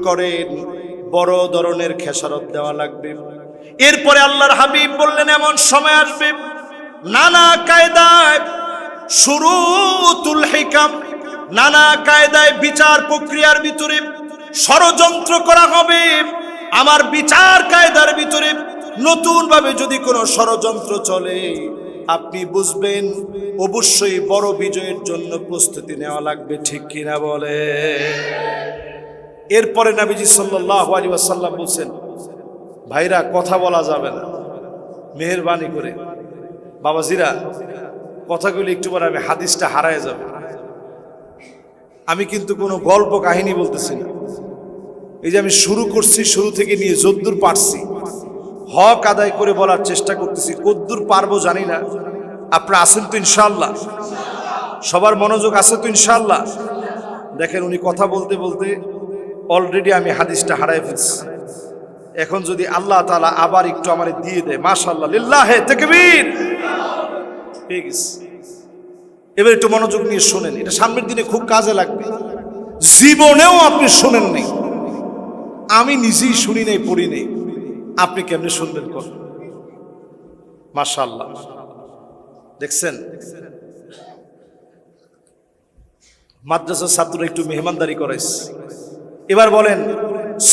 করেন, বড় ধরনের খেসারত দেওয়া লাগবে। এরপরে আল্লাহর হাবিব বললেন, এমন সময় আসবে নানা কায়দায় শুরুতুল হিকাম, নানা কায়দায় বিচার প্রক্রিয়ার ভিতরে ষড়যন্ত্র করা হবে। আমার বিচার কায়দার ভিতরে নতুন ভাবে যদি কোনো ষড়যন্ত্র চলে, আপনি বুঝবেন অবশ্যই বড় বিজয়ের জন্য প্রস্তুতি নেওয়া লাগবে। ঠিক কিনা বলে? এরপরে নবীজি সাল্লাল্লাহু আলাইহি ওয়াসাল্লাম বলছেন, ভাইরা কথা বলা যাবে না, মেহেরবানি করে বাবাজিরা কথাগুলি একটু পরে আমি হাদিসটা হারায় যাবে। আমি কিন্তু কোনো গল্প কাহিনী বলতেছি না। এই যে আমি শুরু করছি, শুরু থেকে নিয়ে যদ্দূর পারছি হক আদায় করে বলার চেষ্টা করতেছি। কদ্দূর পারবো জানি না। আপনারা আছেন তো ইনশাআল্লাহ? সবার মনোযোগ আছে তো ইনশাআল্লাহ? দেখেন, উনি কথা বলতে বলতে অলরেডি আমি হাদিসটা হারাই ফেলছি। এখন যদি আল্লাহ তাআলা আবার একটু আমারে দিয়ে দেয়, মাশাআল্লাহ, লিল্লাহে তাকবীর, পেয়ে গেছি। এবার একটু মনোযোগ নিয়ে শোনেন, এটা সামনের দিনে খুব কাজে লাগবে। জীবনেও আপনি শোনেন নাই, আমি নিজেই শুনি নাই, পড়ি নাই, আপনি কেমনে শুনবেন? কর মাশাআল্লাহ। দেখছেন, মাদ্রাসার ছাত্ররা একটু মেহমানদারি করাইছে। এবার বলেন,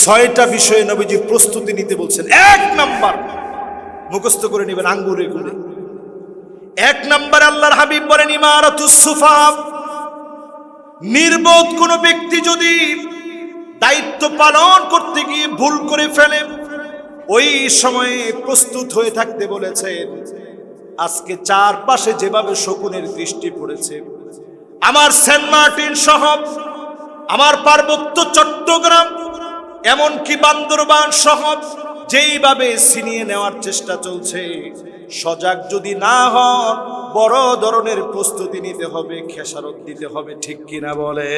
6টা বিষয়ে নবীজি প্রস্তুতি নিতে বলছেন। 1 নাম্বার মুখস্থ করে নেবেন আঙ্গুরে গুলে। 1 নাম্বার আল্লাহর হাবিব বলেন, ইমারাতুস সুফা, নির্বোধ কোন ব্যক্তি যদি দায়িত্ব পালন করতে গিয়ে ভুল করে ফেলে, ওই সময়ে প্রস্তুত হয়ে থাকতে বলেছেন। আজকে চারপাশে যেভাবে শকুনের দৃষ্টি পড়েছে, আমার সেন্ট মার্টিন সহ আমার পার্বত্য চট্টগ্রাম, এমনকি বান্দরবান সহ যেইভাবে ছিনিয়ে নেওয়ার চেষ্টা চলছে, সজাগ যদি না হন বড় ধরনের প্রস্তুতি নিতে হবে, খেসারত দিতে হবে। ঠিক কিনা বলে?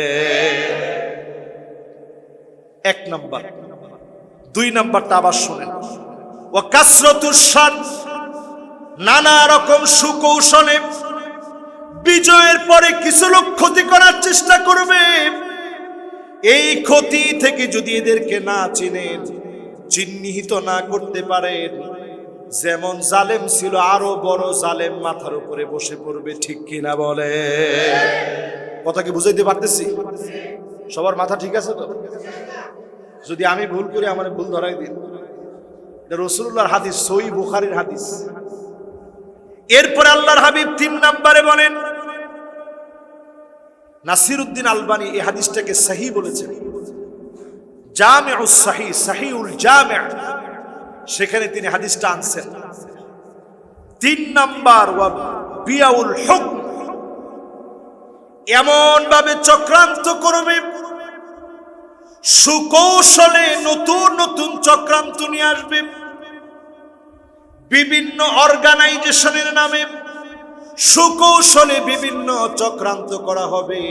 1 নাম্বার। 2 নাম্বারটা আবার শোনেন, ও কাসরাতুস শান, নানা রকম সুকৌশলে বিজয়ের পরে কিছু লোক ক্ষতি করার চেষ্টা করবে। এই ক্ষতি থেকে যদি এদেরকে না চিনেন, চিহ্নিত না করতে পারেন, যেমন জালেম ছিল আরো বড় জালেম মাথার উপরে বসে পড়বে। ঠিক কিনা বলে? কথা কি বুঝাইতে পারতেছি? সবার মাথা ঠিক আছে তো? যদি আমি ভুল করি আমার ভুল ধরাই দিন। রাসূলুল্লাহর হাদিস, সহিহ বুখারীর হাদিস। এরপরে আল্লাহর হাবিব 3 নম্বরে বলেন, নাসিরউদ্দিন আলবানী এই হাদিসটাকে সহিহ বলেছেন, জামিউস সহিহ, সহিহুল জামি', সেখানে তিনি হাদিসটা আনছেন। 3 নাম্বার, ওয়া বিয়াউল হুকম, এমন ভাবে চক্রান্ত করবে, সুকৌশলে নতুন নতুন চক্রান্ত নিয়ে আসবে। বিভিন্ন অর্গানাইজেশনের নামে সুকৌশলে বিভিন্ন চক্রান্ত করা হবে।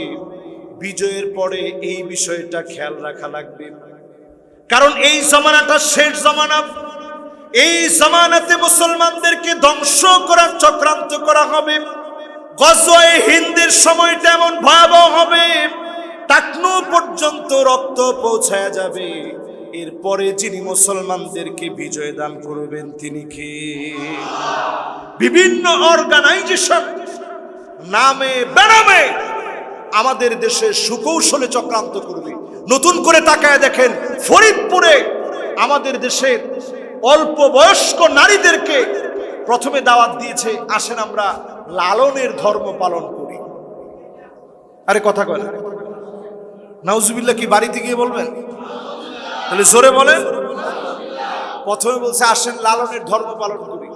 বিজয়ের পরে এই বিষয়টা খেয়াল রাখা লাগবে, কারণ এই জামানাটা শেষ জামানা। এই জামানাতে মুসলমানদেরকে ধ্বংস করার চক্রান্ত করা হবে। গজওয়ে হিন্দের সময়টা এমন ভয়াবহ হবে, টাকনু পর্যন্ত রক্ত পৌঁছায়া যাবে। এরপরে যিনি মুসলমানদেরকে বিজয় দান করবেন তিনি কি? বিভিন্ন অর্গানাইজেশন নামে বেনামে আমাদের দেশে সুকৌশলে চক্রান্ত করবে। নতুন করে তাকায় দেখেন, ফরিদপুরে আমাদের দেশের অল্প বয়স্ক নারীদেরকে প্রথমে দাওয়াত দিয়েছে, আসেন আমরা লালনের ধর্ম পালন করি। আরে কথা কয় না? নাউজুবিল্লাহ কি বাড়িতে গিয়ে বলবেন? তাহলে জোরে বলেন। প্রথমে বলছে আসেন লালনের ধর্ম পালন করি।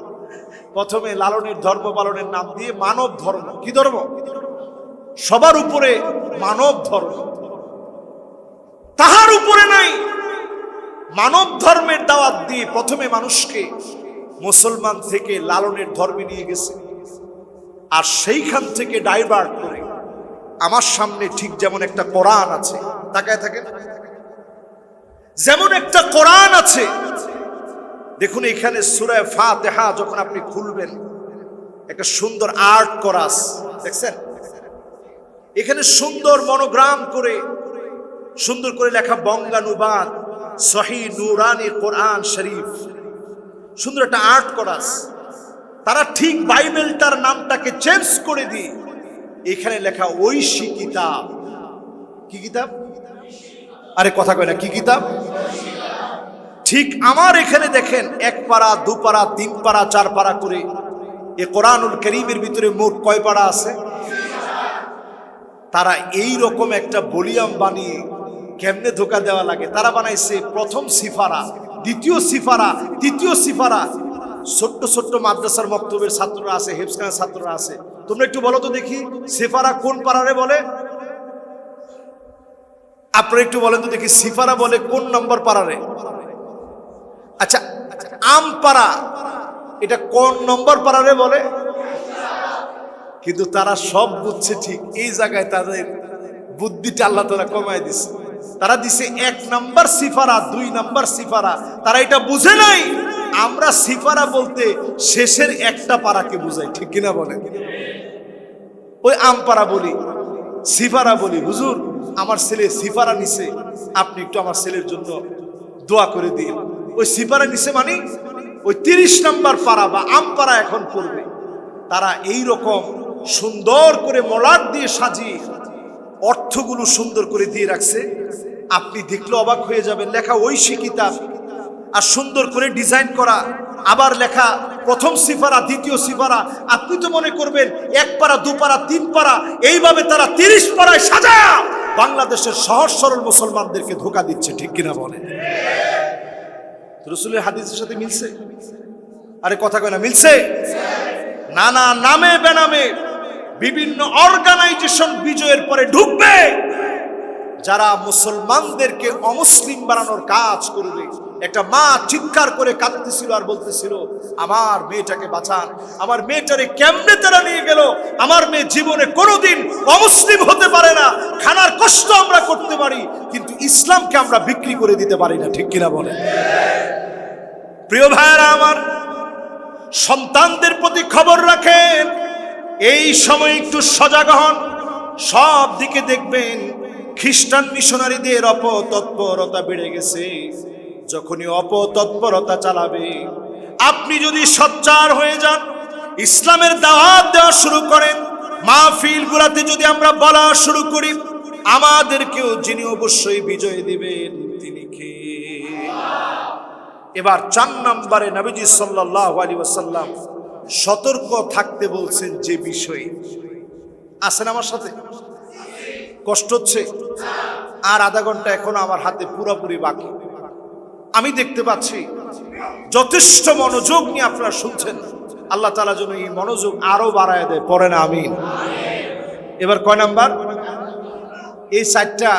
প্রথমে লালনের ধর্ম পালনের নাম দিয়ে মানব ধর্ম। কি ধর্ম? সবার উপরে মানব ধর্ম, তাহার উপরে নাই। মানব ধর্মের দাওয়াত দিয়ে প্রথমে মানুষকে মুসলমান থেকে লালনের ধর্মে নিয়ে গেছে, আর সেইখান থেকে ডাইভার্ট করে আমার সামনে ঠিক যেমন একটা কোরআন আছে, তাকায় থাকেন, যেমন একটা কোরআন আছে। দেখুন এখানে সূরা ফাতিহা যখন আপনি খুলবেন, একটা সুন্দর আর্ট করা আছে, দেখছেন? এখানে সুন্দর মনোগ্রাম করে সুন্দর করে লেখা বঙ্গানুবাদ সহিহ নুরানি কোরআন শরীফ, সুন্দর একটা আর্ট করা আছে। তারা ঠিক বাইবেলটার নামটাকে চেঞ্জ করে দিয়ে এখানে লেখা ঐশী কিতাব। কি কিতাব? আরে কথা কয় না, কি কিতাব? ঠিক আমার এখানে দেখেন 1 পারা 2 পারা 3 পারা 4 পারা করে এ কোরআনুল কারীমের ভিতরে মোট কয় পারা আছে? তারা এই রকম একটা ভলিউম বানিয়ে কেমনে ধোকা দেওয়া লাগে, তারা বানাইছে প্রথম সিফারা, দ্বিতীয় সিফারা, তৃতীয় সিফারা। ছোট্ট ছোট্ট মাদ্রাসার মক্তবের ছাত্ররা আছে, হেফজখানার ছাত্ররা আছে। তোমরা একটু বলো তো দেখি, সিফারা কোন পারারে বলে? আপনারা একটু বলেন তো দেখি, সিফারা বলে কোন নম্বর পারারে? আচ্ছা, আমপারা এটা কোন নম্বর পারারে বলে? কিন্তু তারা সব বুঝছে ঠিক, এই জায়গায় তাদের বুদ্ধিটা আল্লাহ তাআলা কমায় দিছে। তারা দিছে 1 নম্বর সিফারা, 2 নম্বর সিফারা। তারা এটা বুঝে নাই আমরা সিফারা বলতে শেষের একটা পারাকে বুঝাই, ঠিক কিনা বলেন? ওই আমপারা বলি, সিফারা বলি। হুজুর আমার ছেলে সিফারা নিছে, আপনি একটু আমার ছেলের জন্য দোয়া করে দিন। ওই সিফারা নিছে মানে ওই 30 নম্বর পারা বা আমপারা এখন পড়বে। তারা এই রকম সুন্দর করে মলাট দিয়ে সাজিয়ে অর্থগুলো সুন্দর করে দিয়ে রাখছে, আপনি দেখলে অবাক হয়ে যাবেন। লেখা ঐশী কিতাব, আর সুন্দর করে ডিজাইন করা, আবার লেখা প্রথম সিফারা, দ্বিতীয় সিফারা। আপনি তো মনে করবেন 1 পারা 2 পারা 3 পারা, এইভাবে তারা 30 পারায় সাজায়া বাংলাদেশের সহজ সরল মুসলমানদেরকে ধোঁকা দিচ্ছে, ঠিক কিনা বলে? রাসূলের হাদিসের সাথে মিলছে? আরে কথা কয় না, মিলছে? নানা নামে বেনামে বিভিন্ন অর্গানাইজেশন বিজয়ের পরে ঢুকবে, যারা মুসলমানদেরকে অমুসলিম বানানোর কাজ করবে। একটা মা চিৎকার করে কাঁদতেছিল আর বলতেছিল, আমার মেয়েটাকে বাঁচান, আমার মেয়েটারে কেমনে তারা নিয়ে গেল, আমার মেয়ে জীবনে কোনোদিন অমুসলিম হতে পারে না। খানার কষ্ট আমরা করতে পারি, কিন্তু ইসলামকে আমরা বিক্রি করে দিতে পারি না, ঠিক কিনা বলে? প্রিয় ভাইরা আমার, সন্তানদের প্রতি খবর রাখেন, এই সময় একটু সজাগ হন। সব দিকে দেখবেন খ্রিস্টান মিশনারিদের অপতৎপরতা বেড়ে গেছে। যখনই অপতৎপরতা চালাবে, আপনি যদি সোচ্চার হয়ে যান, ইসলামের দাওয়াত দেওয়া শুরু করেন, মাহফিল গুলাতে যদি আমরা বলা শুরু করি, আমাদেরকেও যিনি অবশ্যই বিজয় দিবেন তিনি কে? এবার 4 নম্বরে নবীজি সাল্লাল্লাহু আলাইহি ওয়াসাল্লাম সতর্ক থাকতে বলছেন যে বিষয়ে। আছেন আমার সাথে? কষ্ট হচ্ছে? আর আধা ঘন্টা এখনো আমার হাতে পুরোপুরি বাকি। আমি দেখতে পাচ্ছি যথেষ্ট মনোযোগ নিয়ে আপনারা শুনছেন। আল্লাহ তাআলা যেন এই মনোযোগ আরো বাড়ায় দেয়, পড়েন আমিন। এবার কয় নাম্বার? এই 4টা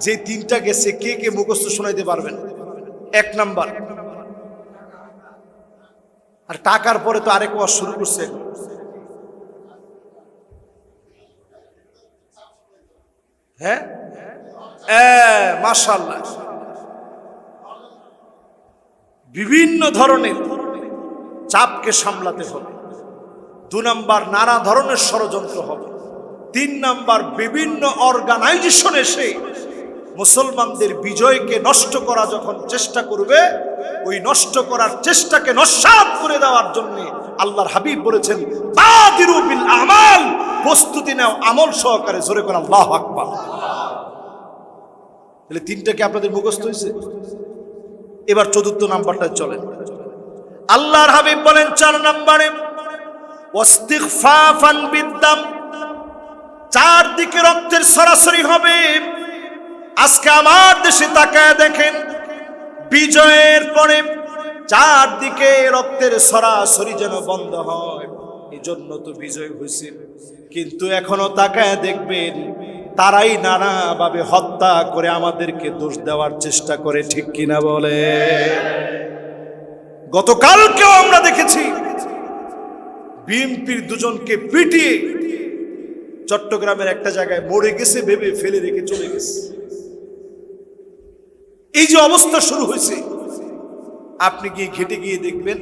যে 3টা গেছে, কে কে মুখস্থ শোনাইতে পারবেন? 1 নাম্বার। আর টাকার পরে তো আরেক ওয়াজ শুরু করছে। হ্যাঁ, মাশাআল্লাহ। বিভিন্ন ধরনের চাপকে সামলাতে হবে। 2 নাম্বার, নানা ধরনের ষড়যন্ত্র হবে। 3 নাম্বার, বিভিন্ন অর্গানাইজেশন এসে মুসলমানদের বিজয়কে নষ্ট করা যখন চেষ্টা করবে, ওই নষ্ট করার চেষ্টাকে নস্যাৎ করে দেওয়ার জন্য আল্লাহর হাবিব বলেছেন, বাদিরু বিল আমাল, প্রস্তুতি নাও আমল সহকারে। জোরে করে আল্লাহু আকবার। তাহলে 3টা কি আপনাদের মুখস্থ হয়েছে? এবার 4র্থ নাম্বারটা চলেন। আল্লাহর হাবিব বলেন 4 নম্বরে, ওয়াস্তিগফাফান বিদ্দাম, 4 দিকে রক্তের সরাসরি হবে। আজকে আমার দেশে তাকায় দেখেন, বিজয়ের পরে 4 দিকে রক্তের সরাসরি যেন বন্ধ হয়। এই জন্য তো বিজয় হয়েছে, কিন্তু এখনো তাকায় দেখবেন তারাই নানাভাবে হত্যা করে আমাদেরকে দোষ দেওয়ার চেষ্টা করে, ঠিক কিনা বলে? গতকালকেও আমরা দেখেছি বিএনপির 2 জনকে পিটিয়ে চট্টগ্রামের একটা জায়গায় মরে গেছে ভেবে ফেলে রেখে চলে গেছে। এই যে অবস্থা শুরু হয়েছে, আপনি গিয়ে ঘেটে গিয়ে দেখবেন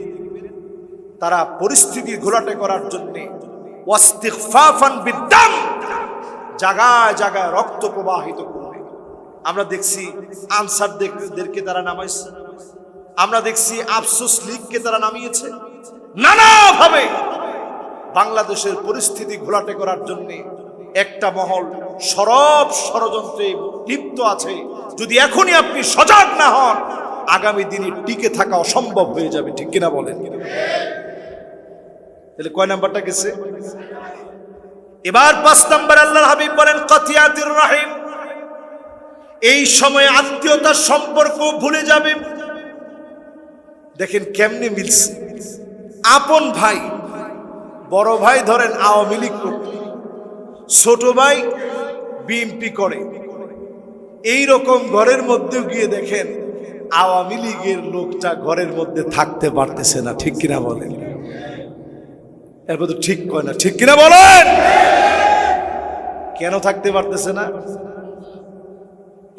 তারা পরিস্থিতি ঘোলাটে করার জন্য ওয়াস্তিগফাফান বিদ্দাম, জায়গায় জায়গায় রক্ত প্রবাহিত করবে। আমরা দেখছি আনসারদেরকে তারা নামাইছে, আমরা দেখছি আফসোস লীগকে তারা নামিয়েছে। নানাভাবে বাংলাদেশের পরিস্থিতি ঘোলাটে করার জন্য একটা মহল সরব ষড়যন্ত্রে লিপ্ত আছে। যদি এখনই আপনি সজাগ না হন, আগামী দিনে টিকে থাকা অসম্ভব হয়ে যাবে। ঠিক কিনা বলেন? তাহলে কয় নাম্বারটা গেছে? এবার 5 নাম্বার আল্লাহর হাবিব বলেন কাতিয়াতুর রাহিম। এই সময় আত্মীয়তার সম্পর্ক ভুলে যাবে। দেখেন কেমনে মিলছে। আপন ভাই, বড় ভাই ধরেন আওয়ামী লীগ করত, ছোট ভাই বিএনপি করে, এই রকম ঘরের মধ্যে গিয়ে দেখেন আওয়ামী লীগের লোকটা ঘরের মধ্যে থাকতে পারতেছে না। ঠিক কিনা বলেন? এরপর তো ঠিক কয় না, ঠিক কিনা বলেন? কেন থাকতে পারতেছে না?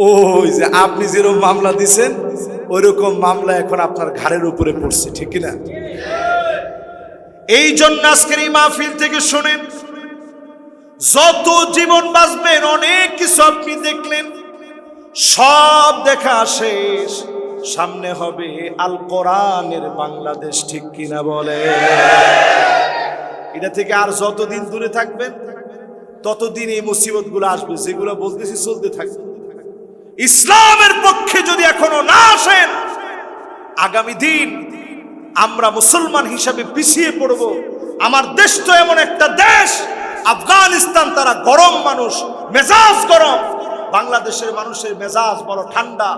ওই যে আপনি যেরকম মামলা দিছেন ওই রকম মামলা এখন আপনার ঘাড়ের উপরে পড়ছে। ঠিক কিনা? এই জন্য আজকের এই মাহফিল থেকে শুনেন, যত জীবন বাঁচবেন অনেক কিছু আপনি দেখলেন, সব দেখা শেষ, সামনে হবে আল কোরআনের বাংলাদেশ। ঠিক কিনা বলে? এটা থেকে আর যতদিন দূরে থাকবেন ততদিন এই মুসিবত গুলো আসবে, যেগুলো বলতেছি চলতে থাকবে। ইসলামের পক্ষে যদি এখনো না আসেন, আগামী দিন আমরা মুসলমান হিসাবে পিছিয়ে পড়ব। আমার দেশ তো এমন একটা দেশ, আফগানিস্তান তারা গরম মানুষ, মেজাজ গরম। বাংলাদেশের মানুষের মেজাজ বড় ঠান্ডা।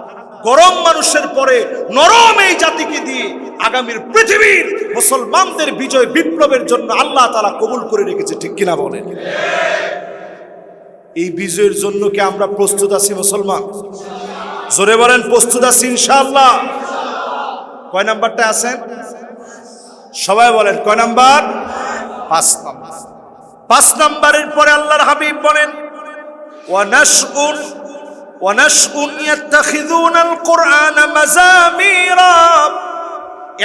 গরম মানুষের পরে নরম এই জাতিকে দিয়ে আগামীর পৃথিবীর মুসলমানদের বিজয় বিপ্লবের জন্য আল্লাহ তাআলা কবুল করে রেখেছে। ঠিক কিনা বলেন? এই বিজয়ের জন্য কি আমরা প্রস্তুত আছি মুসলমান? জোরে বলেন প্রস্তুত আছি ইনশাআল্লাহ। কয় নাম্বারটা আছেন সবাই বলেন? কয় নাম্বার? 5 নাম্বার। 5 নাম্বারের পরে আল্লাহর হাবিব বলেন ওয়ানাশউন ইয়াত্তাখিযুনাল কুরআনা মাযামিরা।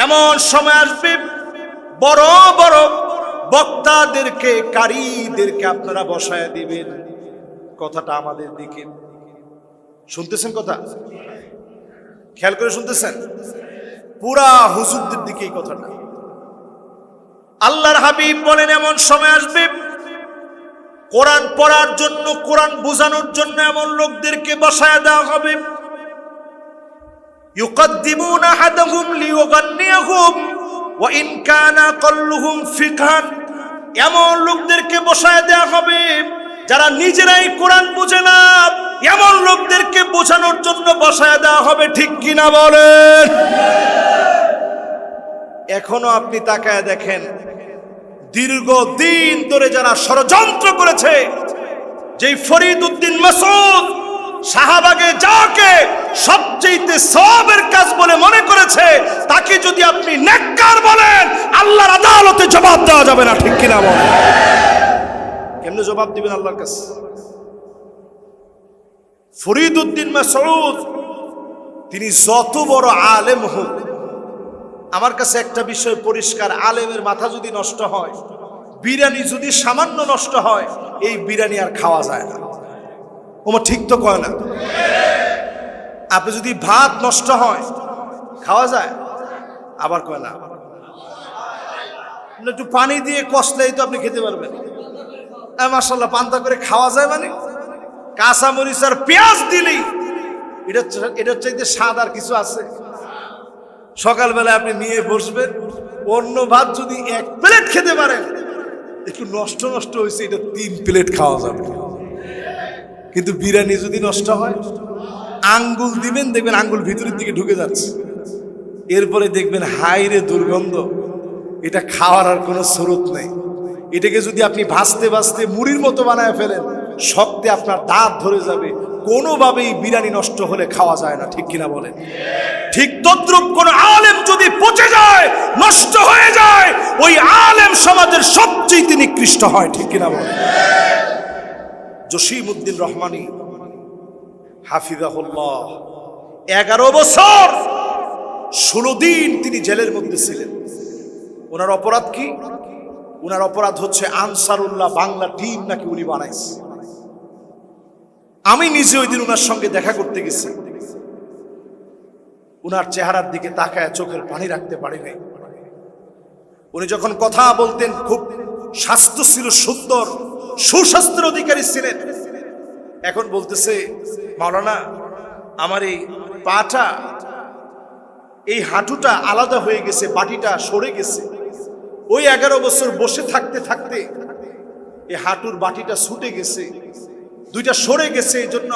এমন সময় আসবে বড় বড় বক্তাদেরকে, কারীদেরকে আপনারা বসায় দিবেন। কথাটা আমাদের দিকে শুনতেছেন? কথা খেয়াল করে শুনতেছেন? পুরা হুজুরদের দিকে এই কথাটা। আল্লাহর হাবিব বলেন এমন সময় আসবে কোরআন পড়ার জন্য, কোরআন বোঝানোর জন্য এমন লোকদেরকে বসায় দেওয়া হবে। ইউকাদ্দিমুনা আহাদাহুম লিয়ুগান্নিয়াহুম ওয়া ইন কানা কল্লুহুম ফিকহান। এমন লোকদেরকে বসায় দেওয়া হবে যারা নিজেরাই কোরআন বুঝে না, এমন লোকদেরকে বোঝানোর জন্য বসায় দেওয়া হবে। ঠিক কিনা বলেন? এখনো আপনি তাকায় দেখেন, দীর্ঘদিন ধরে যারা ষড়যন্ত্র করেছে, যেই ফরিদ উদ্দিন মাসউদ শাহবাগে যাকে সবচেয়ে সওয়াবের কাজ বলে মনে করেছে, তাকে যদি আপনি নেককার বলেন, আল্লাহর আদালতে জবাব দেওয়া যাবে না। ঠিক কিনা বলেন? কেমনে জবাব দিবেন আল্লাহর কাছে? ফরিদ উদ্দিন মাসউদ তিনি যত বড় আলেম হোক, আমার কাছে একটা বিষয় পরিষ্কার, আলেমের মাথা যদি নষ্ট হয়, বিরিয়ানি যদি সামান্য নষ্ট হয়, এই বিরিয়ানি আর খাওয়া যায় না। ওমা ঠিক তো কয় না? আপনি যদি ভাত নষ্ট হয় খাওয়া যায়, আবার কয় না একটু পানি দিয়ে কষলেই তো আপনি খেতে পারবেন। মাশাআল্লাহ পান্তা করে খাওয়া যায়, মানে কাঁচা মরিচ আর পেঁয়াজ দিলেই এটা চাইতে স্বাদ আর কিছু আছে? সকালবেলা আপনি নিয়ে বসবেন, অন্য ভাত যদি 1 প্লেট খেতে পারেন, একটু নষ্ট নষ্ট হয়েছে, এটা 3 প্লেট খাওয়া যাবে। কিন্তু বিরিয়ানি যদি নষ্ট হয়, আঙ্গুল দিবেন, দেখবেন আঙ্গুল ভিতরের দিকে ঢুকে যাচ্ছে। এরপরে দেখবেন হাইরে দুর্গন্ধ, এটা খাওয়ার আর কোনো স্রোত নেই। এটাকে যদি আপনি ভাজতে ভাজতে মুড়ির মতো বানায় ফেলেন, শক্তে আপনার দাঁত ধরে যাবে। কোনোভাবেই বিরিয়ানি নষ্ট হলে খাওয়া যায় না। ঠিক কিনা বলেন? ঠিক তদ্রুপ কোন আলেম যদি পচে যায়, নষ্ট হয়ে যায়, ওই আলেম সমাজের সবচেয়ে নিকৃষ্ট হয়। ঠিক কিনা বলেন? জসিমউদ্দিন রহমানী হাফিজাহুল্লাহ 11 বছর 16 দিন তিনি জেলের মধ্যে ছিলেন। ওনার অপরাধ কি? ওনার অপরাধ হচ্ছে আনসারুল্লাহ বাংলা টিম নাকি উনি বানাইছে। আমি নিজে ওই দিন ওনার সঙ্গে দেখা করতে গেছি, ওনার চেহারার দিকে তাকায় চোখের পানি রাখতে পারি নাই। উনি যখন কথা বলতেন খুব স্বাস্থ্য ছিল সুন্দর, সুস্বাস্থ্যের অধিকারী ছিলেন। এখন বলতেছে, মাওলানা আমার এই পাটা, এই হাঁটুটা আলাদা হয়ে গেছে, বাটিটা সরে গেছে। ওই 11 বছর বসে থাকতে থাকতে এই হাঁটুর বাটিটা ছুটে গেছে, দুইটা সরে গেছে, এই জন্য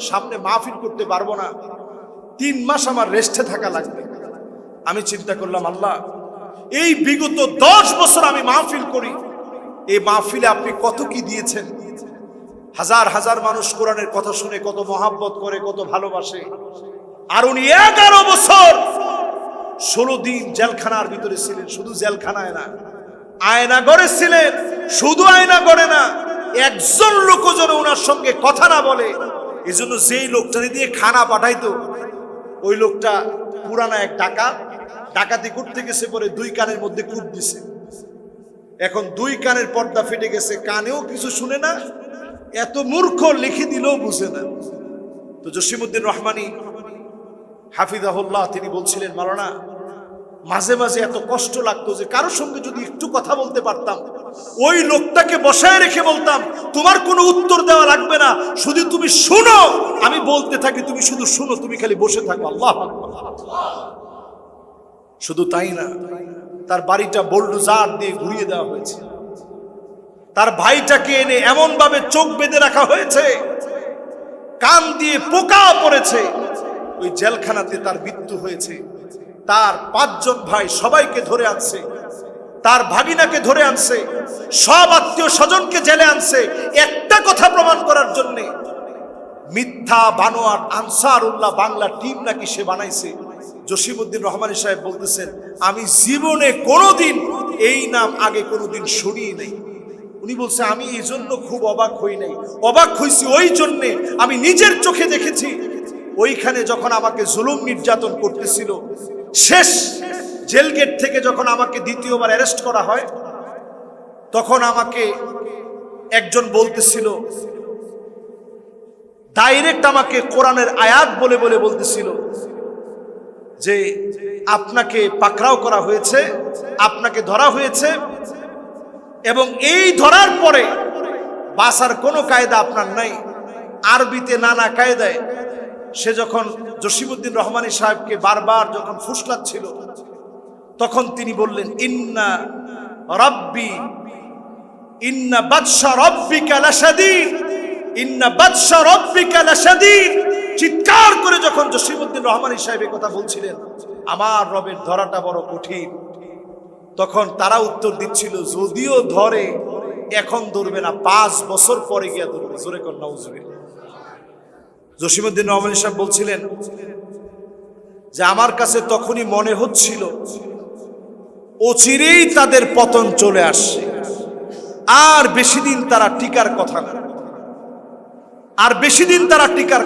সামনে মাহফিল করতে পারবো না। 3 মাস আমার রেস্টে থাকা লাগবে। আমি চিন্তা করলাম, আল্লাহ এই বিগত 10 বছর আমি মাহফিল করি, এই মাহফিলে আপনি কত কি দিয়েছেন। হাজার হাজার মানুষ কোরআনের কথা শুনে কত মহাব্বত করে, কত ভালোবাসে। আর উনি 11 বছর 16 দিন জেলখানার ভিতরে ছিলেন। শুধু জেলখানায় না, আয়নাঘরে ছিলেন। শুধু আয়নাঘরে না, একজন লোক যেন ওনার সঙ্গে কথা না বলে। এজন্য যেই লোকটা দিয়ে খানা পাঠাইতো, ওই লোকটা পুরানা এক ডাকাতি করতে গেছে, পরে 2 কানের মধ্যে কূপ দিছে। এখন 2 কানের পর্দা ফেটে গেছে, কানেও কিছু শুনে না, এত মূর্খ, লিখে দিলেও বুঝে না। তো জসিমউদ্দিন রহমানী হাফিজাহুল্লাহ তিনি বলছিলেন, মাওলানা মাঝে মাঝে এত কষ্ট লাগতো যে কারোর সঙ্গে যদি একটু কথা বলতে পারতাম, ওই লোকটাকে বসায় রেখে বলতাম, তোমার কোনো উত্তর দেওয়া লাগবে না, শুধু তুমি শুনো, আমি বলতে থাকি, তুমি শুধু শুনো, তুমি খালি বসে থাকো। আল্লাহ শুধু তাই না, তার বাড়িটা বোল্ডোজার দিয়ে ঘুরিয়ে দেওয়া হয়েছে। তার ভাইটাকে এনে এমন ভাবে চোখ বেঁধে রাখা হয়েছে, কান দিয়ে পোকা পড়েছে। ওই জেলখানাতে তার মৃত্যু হয়েছে। তার 5 জন ভাই সবাইকে ধরে আনছে, তার ভাগিনাকে ধরে আনছে, সব আত্মীয় স্বজনকে জেলে আনছে, একটা কথা প্রমাণ করার জন্য। মিথ্যা বানোয়ার আনসারুল্লাহ বাংলা টিম নাকি সে বানাইছে। জসিমউদ্দিন রহমানী সাহেব বলতেছেন, আমি জীবনে কোনোদিন এই নাম আগে কোনোদিন শুনিই নাই। উনি বলছে, আমি এই জন্য খুব অবাক হই নাই, অবাক হইছি ওই জন্যে আমি নিজের চোখে দেখেছি। ওইখানে যখন আমাকে জুলুম নির্যাতন করতেছিল, শেষ জেল গেট থেকে যখন আমাকে দ্বিতীয়বার অ্যারেস্ট করা হয়, তখন আমাকে একজন বলতেছিল, ডাইরেক্ট আমাকে কোরআনের আয়াত বলে বলে বলতেছিল যে আপনাকে পাকড়াও করা হয়েছে, আপনাকে ধরা হয়েছে, এবং এই ধরার পরে বাঁচার কোনো কায়দা আপনার নাই। আরবিতে নানা কায়দায় সে যখন জসিমউদ্দিন রহমানী সাহেবকে বারবার যখন ফুসলাচ্ছিল, তখন তিনি বললেন, ইন্না রাব্বি ইন্না বাদশা রাব্বিকা লাশাদীদ, ইন্না বাদশা রাব্বিকা লাশাদীদ। চিৎকার করে যখন জসিমউদ্দিন রহমানী সাহেব এই কথা বলছিলেন, আমার রবের ধরাটা বড় কঠিন, তখন তারা উত্তর দিচ্ছিল, যদিও ধরে এখন ধরবে না, 5 বছর পরে গিয়া ধরবে। জোরে কর নাউজুবিল্লাহ। জসিমউদ্দিন রহমানী সাহেব বলছিলেন যে আমার কাছে তখনই মনে হচ্ছিল অচিরেই তাদের পতন চলে আসছে, আর বেশি দিন তারা টিকার কথা না, আর বেশি দিন তারা টিকার কথা